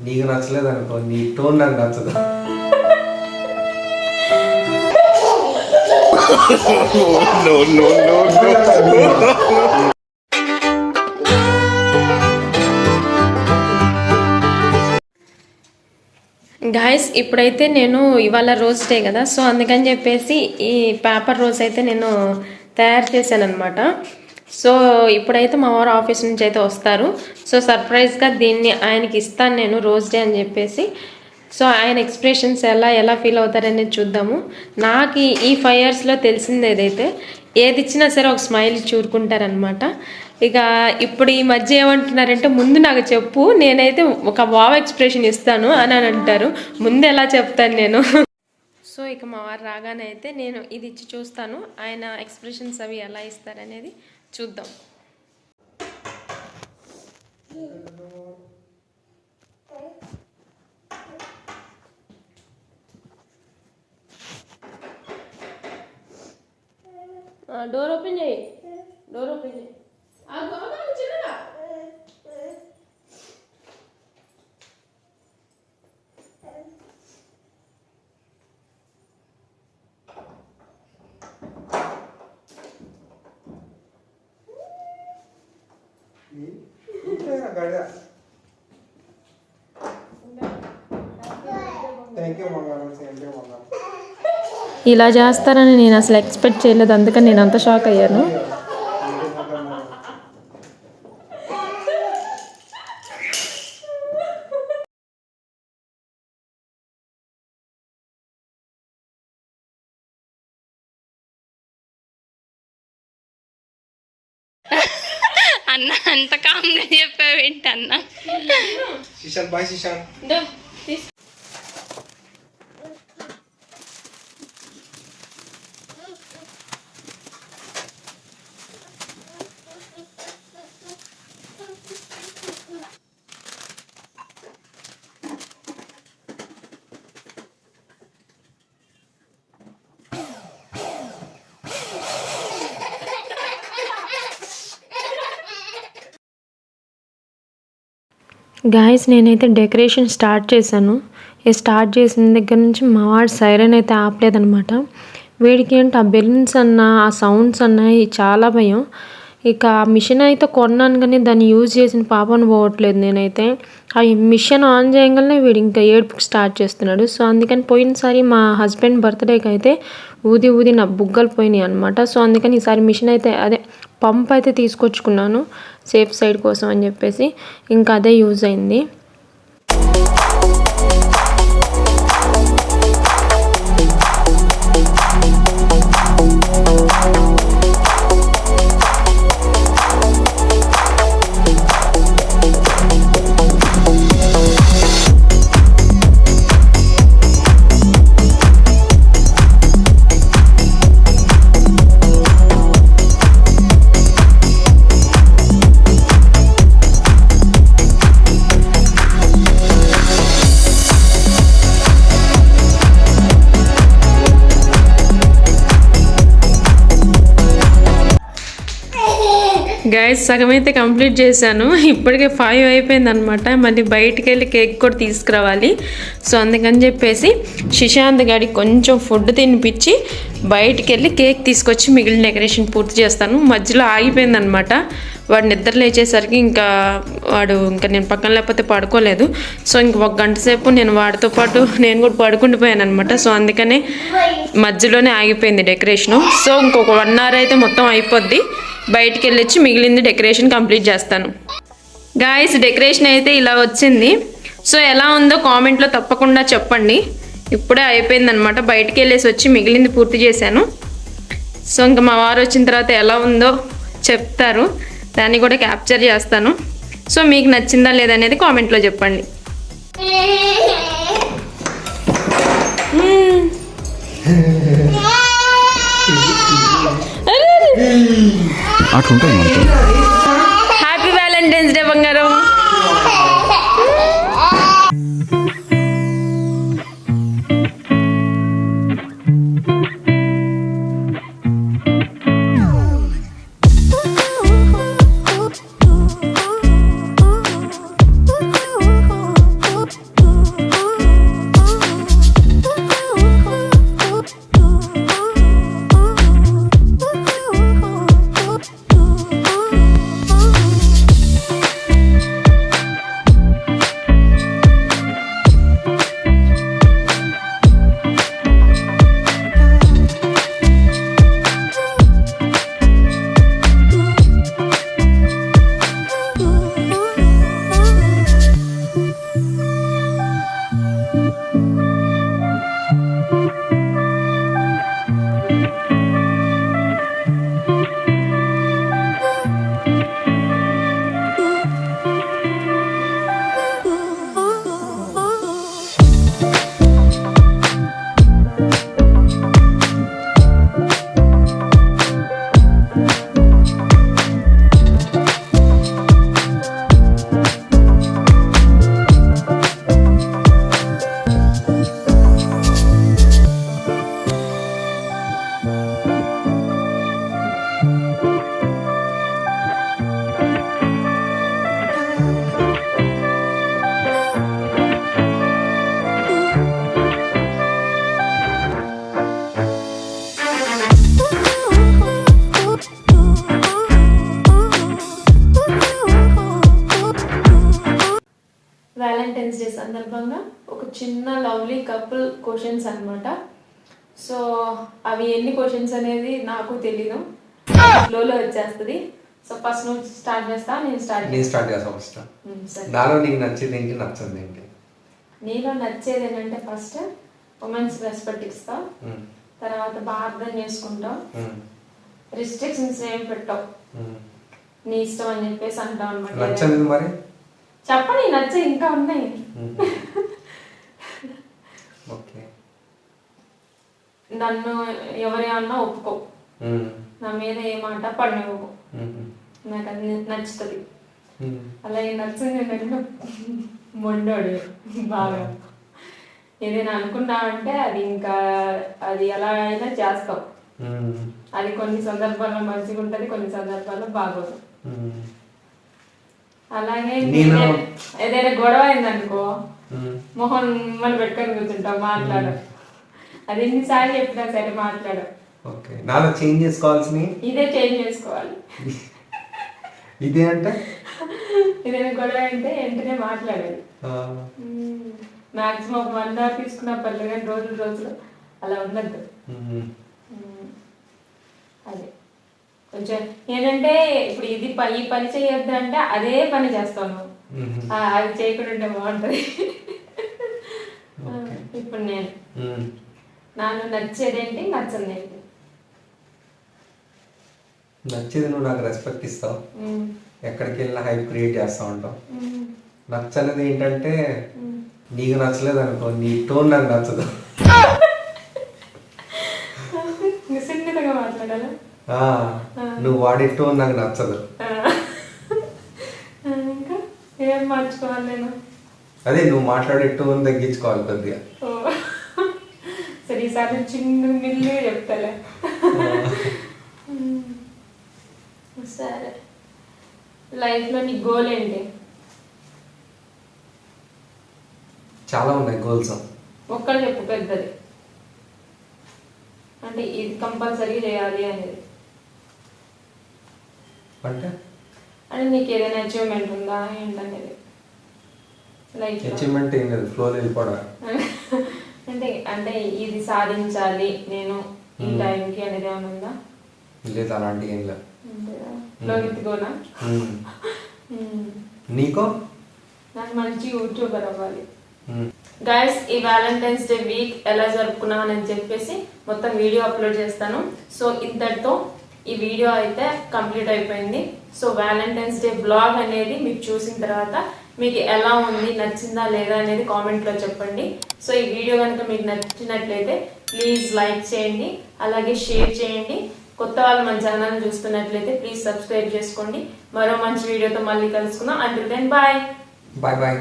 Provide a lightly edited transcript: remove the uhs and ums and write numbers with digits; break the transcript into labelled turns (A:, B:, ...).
A: నీకు నచ్చలేదు అనుకో, నీ టోన్ నాకు నచ్చదు.
B: గాయస్, ఇప్పుడైతే నేను ఇవాళ రోజ్ డే కదా, సో అందుకని చెప్పేసి ఈ పేపర్ రోజ్ అయితే నేను తయారు చేశాను అనమాట. సో ఇప్పుడైతే మా వారు ఆఫీస్ నుంచి అయితే వస్తారు. సో సర్ప్రైజ్గా దీన్ని ఆయనకి ఇస్తాను నేను, రోజ్ డే అని చెప్పేసి. సో ఆయన ఎక్స్ప్రెషన్స్ ఎలా ఫీల్ అవుతారనేది చూద్దాము. నాకు ఈ 5 yearsలో తెలిసింది ఏదైతే, ఏది ఇచ్చినా సరే ఒక స్మైల్ చూరుకుంటారనమాట. ఇక ఇప్పుడు ఈ మధ్య ఏమంటున్నారంటే, ముందు నాకు చెప్పు, నేనైతే ఒక వావ్ ఎక్స్ప్రెషన్ ఇస్తాను అని అంటారు. ముందు ఎలా చెప్తాను నేను. సో ఇక మా వారు రాగానే అయితే నేను ఇది ఇచ్చి చూస్తాను, ఆయన ఎక్స్ప్రెషన్స్ అవి ఎలా ఇస్తారనేది చూద్దాం. డోర్ ఓపెన్ చేయి, డోర్ ఓపెన్ చేయి. చిన్నగా ఇలా చేస్తారని నేను అసలు ఎక్స్పెక్ట్ చేయలేదు, అందుకని నేను అంత షాక్ అయ్యాను.
C: అన్న అంత కామ్గా చెప్పావేంటి అన్న?
A: బాయ్ శిశాన్.
B: గాయస్, నేనైతే డెకరేషన్ స్టార్ట్ చేశాను. స్టార్ట్ చేసిన దగ్గర నుంచి మా వాడు సైరన్ అయితే ఆపలేదనమాట. వీడికి ఏంటి ఆ బెలూన్స్ అన్నా, ఆ సౌండ్స్ అన్నా చాలా భయం. ఇక ఆ మిషన్ అయితే కొన్నాను, కానీ దాన్ని యూజ్ చేసిన పాపను పోవట్లేదు. నేనైతే ఆ మిషన్ ఆన్ చేయగానే వీడు ఇంకా ఏడుపుకి స్టార్ట్ చేస్తున్నాడు. సో అందుకని పోయినసారి మా హస్బెండ్ బర్త్డేకి అయితే ఊది నా బుగ్గలు పోయినాయి అనమాట. సో అందుకని ఈసారి మిషన్ అయితే పంప్ అయితే తీసుకొచ్చుకున్నాను సేఫ్ సైడ్ కోసం అని చెప్పేసి. ఇంకా అదే యూజ్ అయింది. గైస్, సగం అయితే కంప్లీట్ చేశాను. ఇప్పటికే 5 అయిపోయింది అనమాట. మళ్ళీ బయటికి వెళ్ళి కేక్ కూడా తీసుకురావాలి. సో అందుకని చెప్పేసి శిశాంత్ గాడికి కొంచెం ఫుడ్ తినిపించి బయటికి వెళ్ళి కేక్ తీసుకొచ్చి మిగిలిన డెకరేషన్ పూర్తి చేస్తాను. మధ్యలో ఆగిపోయింది అనమాట. వాడు నిద్ర లేచేసరికి ఇంకా నేను పక్కన లేకపోతే పడుకోలేదు. సో ఇంక 1 గంట సేపు నేను వాడితో పాటు నేను కూడా పడుకుండిపోయాను అనమాట. సో అందుకనే మధ్యలోనే ఆగిపోయింది డెకరేషను. సో ఇంకొక 1 hour అయితే మొత్తం అయిపోద్ది. బయటికి వెళ్ళొచ్చి మిగిలింది డెకరేషన్ కంప్లీట్ చేస్తాను. గాయస్, డెకరేషన్ అయితే ఇలా వచ్చింది. సో ఎలా ఉందో కామెంట్లో తప్పకుండా చెప్పండి. ఇప్పుడే అయిపోయిందనమాట. బయటికి వెళ్ళేసి వచ్చి మిగిలింది పూర్తి చేశాను. సో ఇంకా మా వారు వచ్చిన తర్వాత ఎలా ఉందో చెప్తారు, దాన్ని కూడా క్యాప్చర్ చేస్తాను. సో మీకు నచ్చిందా లేదనేది కామెంట్లో చెప్పండి. హ్యాపీ వ్యాలంటైన్స్ డే బంగారం. వ్యాలంటైన్స్ డే సందర్భంగా ఒక చిన్న లవ్లీ కపుల్ క్వశ్చన్స్ అన్నమాట. సో అవి ఎన్ని క్వశ్చన్స్ అనేది నాకు తెలీదు, ఫ్లోలో వచ్చేస్తుంది. సో ఫస్ట్ నువ్వు స్టార్ట్ చేస్తా, నేను స్టార్ట్
A: చేస్తా ఫస్ట్.
B: సరే.
A: నాలో నీకు నచ్చేది ఏంటి, నచ్చంది ఏంటి?
B: నీలో నచ్చేది ఏంటంటే ఫస్ట్ ఉమెన్స్ రెస్పెక్ట్ ఇస్తావు, తర్వాత బాగా అర్థం చేసుకుంటావు, రిస్ట్రిక్షన్స్ ఏం పెట్టావు, నీ ఇష్టం అని చెప్పేసి అంటావు అనమాట.
A: నచ్చంది మరి
B: చెప్పని నచ్చే ఇంకా ఉన్నాయి.
A: ఓకే.
B: నన్ను ఎవరి అన్నా ఒప్పుకో, నా మీద ఏ మాట పడినవ్వు, నాకు అది నచ్చుతుంది. అలాగే నచ్చింది ఏంటంటే మొండోడు, బాగా ఏదైనా అనుకున్నావంటే అది ఇంకా అది ఎలా అయినా చేస్తావు. అది కొన్ని సందర్భాల్లో మంచిగా ఉంటుంది, కొన్ని సందర్భాల్లో బాగోదు. అలాగే ఏదైనా గొడవ అయిందనుకో మొహం మన పెట్టుకొని కూర్చుంటావు, మాట్లాడు. అది ఎన్నిసార్లు చెప్పినా సరే మాట్లాడు.
A: నాలో చేంజ్ చేసుకోవాల్సిన
B: ఇదే చేంజ్ చేసుకోవాలి.
A: ఇదే అంటే
B: ఏదైనా గొడవ అంటే వెంటనే మాట్లాడాలి. మాక్సిమం ఒక 1 hour తీసుకున్న పర్లేదు, కానీ రోజులు అలా ఉండద్దు. అదే కొంచెం ఏంటంటే ఇప్పుడు ఇది ఈ పని చేయొద్దు అంటే అదే పని చేస్తాను, అది చేయకుండా ఉంటే బాగుంటది. ఇప్పుడు నేను నాకు నచ్చేదేంటి, నచ్చదేంటి?
A: నచ్చేది నువ్వు నాకు రెస్పెక్ట్ ఇస్తావు, ఎక్కడికి వెళ్ళినా హైప్ క్రియేట్ చేస్తా ఉంటావు. నచ్చనిది ఏంటంటే నీకు నచ్చలేదు అనుకో, నీ టోన్ నాకు నచ్చదు.
B: నిజంగా మాట్లాడాలా?
A: నువ్వు వాడే టోన్ నాకు నచ్చదు.
B: ఇంకా ఏం మార్చుకోవాలి నేను?
A: అదే నువ్వు మాట్లాడే టోన్ తగ్గించుకోవాలి కొద్దిగా.
B: సరే ఈసారి చిన్న మిల్లు చెప్తాలే. సరే, లైఫ్లో నీ గోల్ ఏంటి?
A: చాలా ఉన్నాయి గోల్స్.
B: ఒక్కటి చెప్పు, పెద్దది అంటే ఇది కంపల్సరీ చేయాలి అనేది.
A: అంటే
B: నీకు ఏదైనా అచీవ్మెంట్ ఉందా ఏంటనేది లైఫ్?
A: అచీవ్మెంట్ ఏం లేదు, ఫ్లోలో వెళ్ళిపోవడం.
B: అంటే ఇది సాధించాలి నేను ఈ టైంకి అనేది ఏమైనా ఉందా?
A: లేదు, అలాంటి ఏం లేదు.
B: లోకిత్తుకోనా?
A: నీకో?
B: నాకు మంచి యూట్యూబర్ అవ్వాలి. గైస్, ఈ వ్యాలంటైన్స్ డే వీక్ ఎలా జరుపుకున్నామని చెప్పేసి మొత్తం వీడియో అప్లోడ్ చేస్తాను. సో ఇంతటితో ఈ వీడియో అయితే కంప్లీట్ అయిపోయింది. సో వ్యాలంటైన్స్ డే బ్లాగ్ అనేది మీకు చూసిన తర్వాత మీకు ఎలా ఉంది, నచ్చిందా లేదా అనేది కామెంట్లో చెప్పండి. సో ఈ వీడియో కనుక మీకు నచ్చినట్లయితే ప్లీజ్ లైక్ చేయండి, అలాగే షేర్ చేయండి. కొత్త వాళ్ళు మన ఛానల్ చూస్తున్నట్లయితే ప్లీజ్ సబ్స్క్రైబ్ చేసుకోండి. మరో మంచి వీడియోతో మళ్ళీ కలుసుకుందాం. Until then bye.
A: బాయ్.